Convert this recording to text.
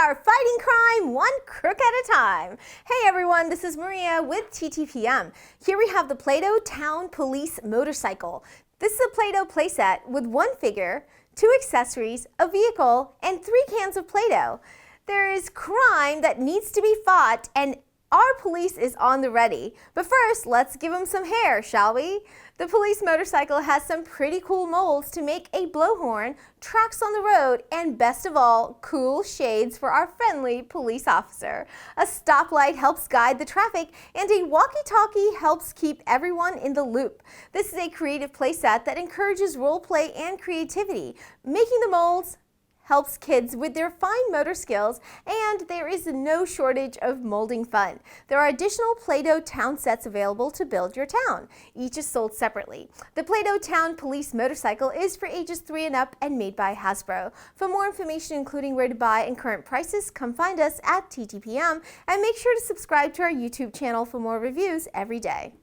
are fighting crime one crook at a time. Hey everyone, this is Maria with TTPM. Here we have the Play-Doh Town Police Motorcycle. This is a Play-Doh playset with one figure, 2 accessories, a vehicle, and 3 cans of Play-Doh. There is crime that needs to be fought, and our police is on the ready. But first, let's give them some hair, shall we? The police motorcycle has some pretty cool molds to make a blowhorn, tracks on the road, and best of all, cool shades for our friendly police officer. A stoplight helps guide the traffic, and a walkie-talkie helps keep everyone in the loop. This is a creative playset that encourages role play and creativity. Making the molds helps kids with their fine motor skills, and there is no shortage of molding fun. There are additional Play-Doh Town sets available to build your town. Each is sold separately. The Play-Doh Town Police Motorcycle is for ages 3 and up and made by Hasbro. For more information, including where to buy and current prices, come find us at TTPM, and make sure to subscribe to our YouTube channel for more reviews every day.